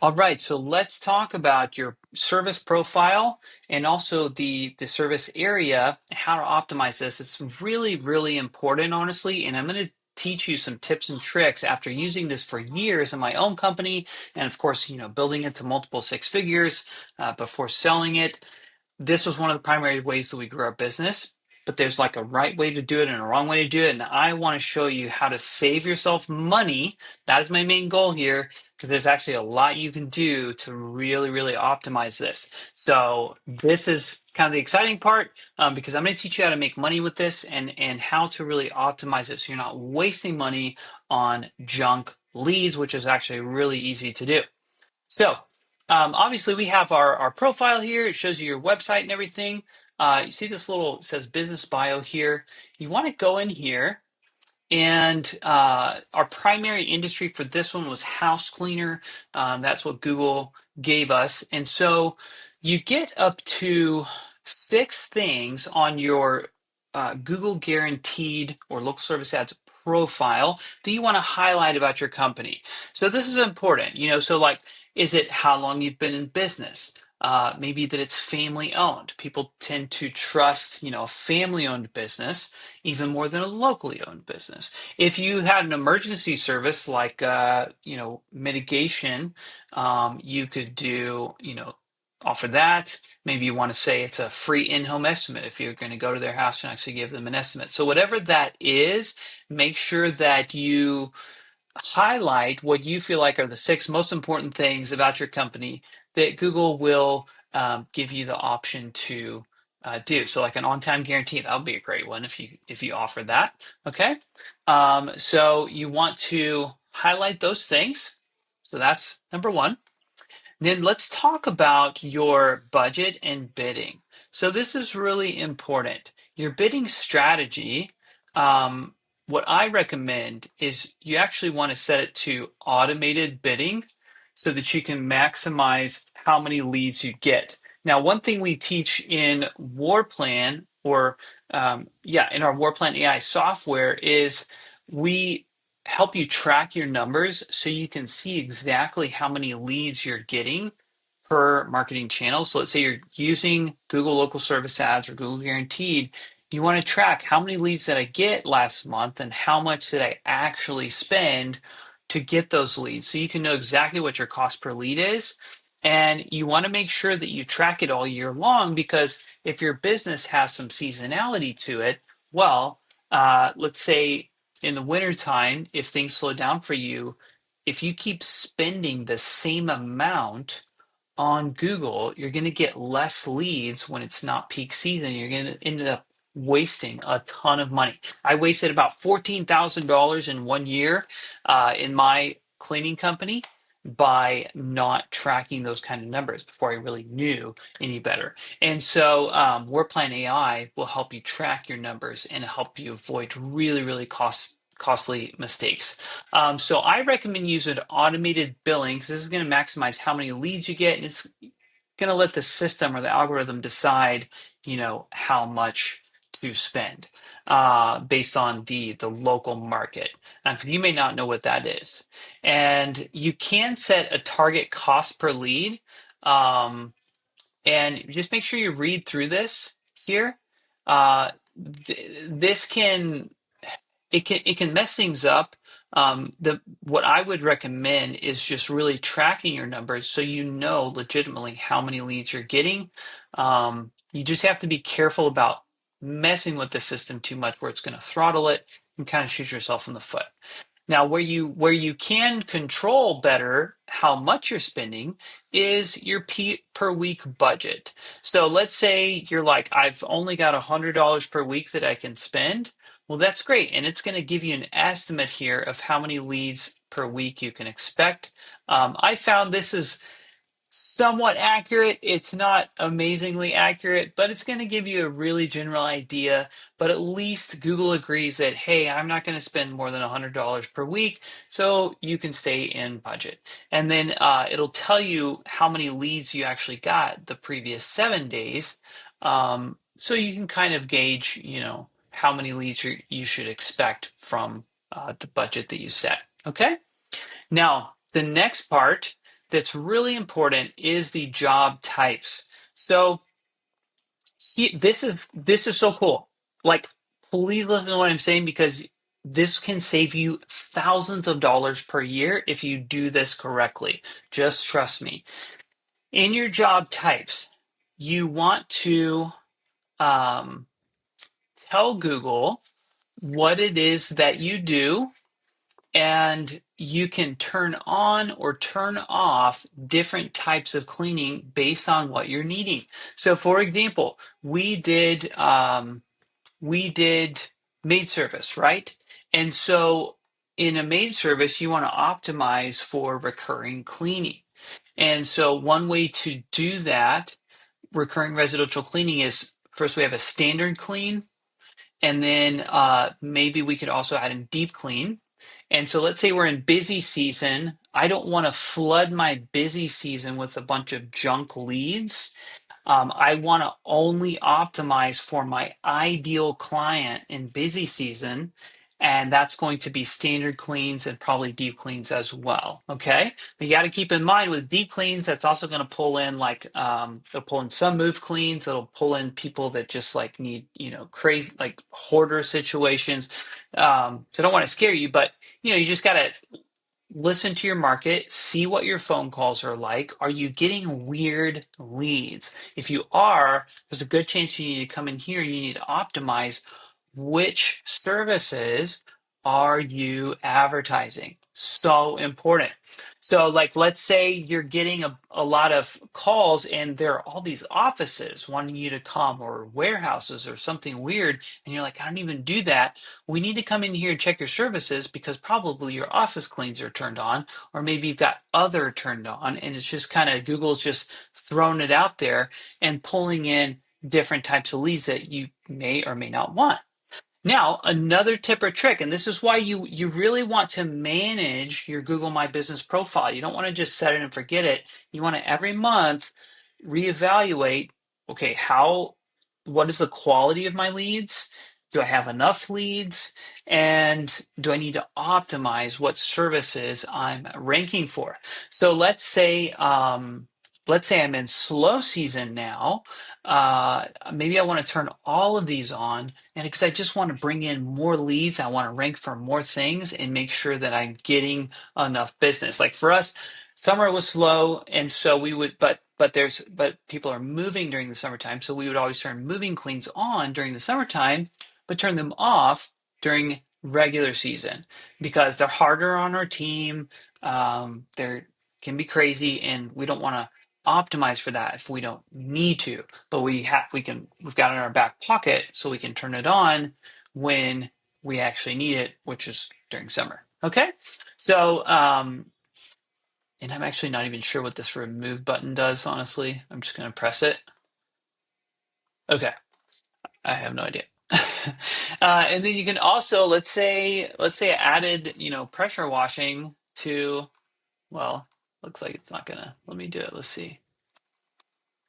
All right, so let's talk about your service profile and also the service area, how to optimize this. It's really, really important, honestly, and I'm going to teach you some tips and tricks after using this for years in my own company, and of course, building it to multiple six figures before selling it. This was one of the primary ways that we grew our business, but there's like a right way to do it and a wrong way to do it. And I want to show you how to save yourself money. That is my main goal here, because there's actually a lot you can do to really, really optimize this. So this is kind of the exciting part, because I'm going to teach you how to make money with this and how to really optimize it so you're not wasting money on junk leads, which is actually really easy to do. So obviously we have our profile here. It shows you your website and everything. You see this little, it says business bio here. You want to go in here and our primary industry for this one was house cleaner. That's what Google gave us. And so you get up to six things on your Google guaranteed or local service ads profile that you want to highlight about your company. So this is important, so like, is it how long you've been in business? Maybe that it's family owned. People tend to trust, a family owned business even more than a locally owned business. If you had an emergency service like mitigation, you could do, offer that. Maybe you want to say it's a free in-home estimate if you're going to go to their house and actually give them an estimate. So whatever that is, make sure that you highlight what you feel like are the six most important things about your company that Google will give you the option to do. So, like an on-time guarantee, that would be a great one if you offer that. Okay, so you want to highlight those things. So that's number one. Then let's talk about your budget and bidding. So this is really important. Your bidding strategy, what I recommend is you actually want to set it to automated bidding so that you can maximize how many leads you get. Now, one thing we teach in WarPlan in our WarPlan AI software is we help you track your numbers so you can see exactly how many leads you're getting per marketing channel. So let's say you're using Google Local Service Ads or Google Guaranteed. You want to track how many leads did I get last month and how much did I actually spend to get those leads. So you can know exactly what your cost per lead is. And you want to make sure that you track it all year long, because if your business has some seasonality to it, well, let's say in the wintertime, if things slow down for you, if you keep spending the same amount on Google, you're going to get less leads when it's not peak season. You're going to end up wasting a ton of money. I wasted about $14,000 in 1 year in my cleaning company by not tracking those kind of numbers before I really knew any better. And so WordPlan AI will help you track your numbers and help you avoid really, really costly mistakes. So I recommend using automated billing because this is going to maximize how many leads you get, and it's going to let the system or the algorithm decide, how much to spend based on the local market. And you may not know what that is, and you can set a target cost per lead, and just make sure you read through this here. This can it can mess things up. The What I would recommend is just really tracking your numbers so you know legitimately how many leads you're getting. You just have to be careful about messing with the system too much, where it's going to throttle it and kind of shoot yourself in the foot. Now, where you can control better how much you're spending is your per week budget. So let's say you're like, I've only got $100 per week that I can spend. Well, that's great, and it's going to give you an estimate here of how many leads per week you can expect. I found this is somewhat accurate. It's not amazingly accurate, but it's going to give you a really general idea. But at least Google agrees that, hey, I'm not going to spend more than $100 per week, so you can stay in budget. And then it'll tell you how many leads you actually got the previous 7 days, so you can kind of gauge, how many leads you should expect from the budget that you set. Okay. Now, the next part that's really important is the job types. So this is so cool. Like, please listen to what I'm saying because this can save you thousands of dollars per year if you do this correctly. Just trust me. In your job types, you want to um, tell Google what it is that you do, and you can turn on or turn off different types of cleaning based on what you're needing. So, for example, we did maid service, right? And so in a maid service, you want to optimize for recurring cleaning. And so one way to do that, recurring residential cleaning, is first we have a standard clean, and then maybe we could also add in deep clean. And so let's say we're in busy season. I don't want to flood my busy season with a bunch of junk leads. I want to only optimize for my ideal client in busy season, and that's going to be standard cleans and probably deep cleans as well. Okay, you got to keep in mind with deep cleans, that's also going to pull in it'll pull in some move cleans. It'll pull in people that just like need crazy like hoarder situations. So I don't want to scare you, but you just got to listen to your market, see what your phone calls are like. Are you getting weird leads? If you are, there's a good chance you need to come in here and you need to optimize which services are you advertising. So important. So, like, let's say you're getting a lot of calls and there are all these offices wanting you to come, or warehouses or something weird, and you're like, I don't even do that. We need to come in here and check your services because probably your office cleans are turned on, or maybe you've got other turned on, and it's just kind of Google's just thrown it out there and pulling in different types of leads that you may or may not want. Now, another tip or trick, and this is why you really want to manage your Google My Business profile. You don't want to just set it and forget it. You want to every month reevaluate, okay, what is the quality of my leads? Do I have enough leads? And do I need to optimize what services I'm ranking for? So let's say I'm in slow season now. Maybe I want to turn all of these on, and because I just want to bring in more leads, I want to rank for more things and make sure that I'm getting enough business. Like for us, summer was slow, and so we would, but people are moving during the summertime, so we would always turn moving cleans on during the summertime, but turn them off during regular season because they're harder on our team. They can be crazy, and we don't want to optimize for that if we don't need to, but we've got it in our back pocket so we can turn it on when we actually need it, which is during summer. Okay, so and I'm actually not even sure what this remove button does, honestly. I'm just going to press it. Okay, I have no idea. And then you can also, let's say I added pressure washing to, well, looks like it's not gonna let me do it. Let's see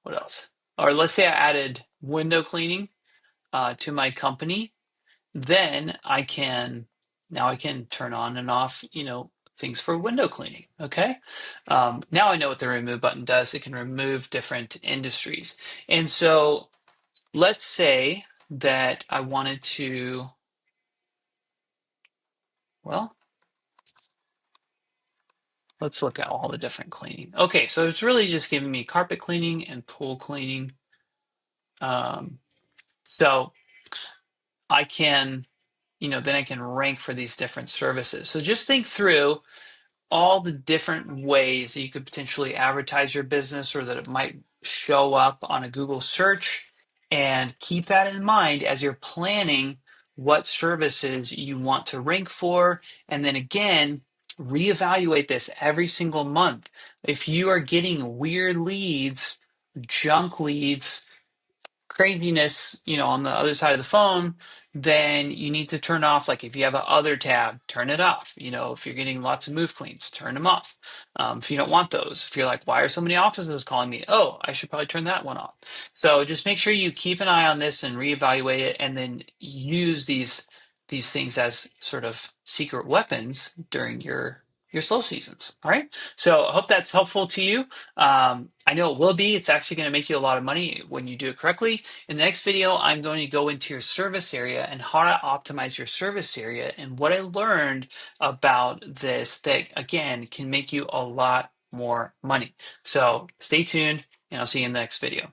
what else. Or let's say I added window cleaning to my company. Then I can turn on and off things for window cleaning. Okay, now I know what the remove button does. It can remove different industries. And so let's say that I wanted to, well, let's look at all the different cleaning. Okay, so it's really just giving me carpet cleaning and pool cleaning. So I can, then I can rank for these different services. So just think through all the different ways that you could potentially advertise your business or that it might show up on a Google search, and keep that in mind as you're planning what services you want to rank for. And then again, reevaluate this every single month. If you are getting weird leads, junk leads, craziness, on the other side of the phone, then you need to turn off. Like if you have a other tab, turn it off. If you're getting lots of move cleans, turn them off. If you don't want those, if you're like, why are so many offices calling me? Oh, I should probably turn that one off. So just make sure you keep an eye on this and reevaluate it, and then use these things as sort of secret weapons during your your slow seasons. All right. So I hope that's helpful to you. I know it will be. It's actually going to make you a lot of money when you do it correctly. In the next video, I'm going to go into your service area and how to optimize your service area and what I learned about this that, again, can make you a lot more money. So stay tuned and I'll see you in the next video.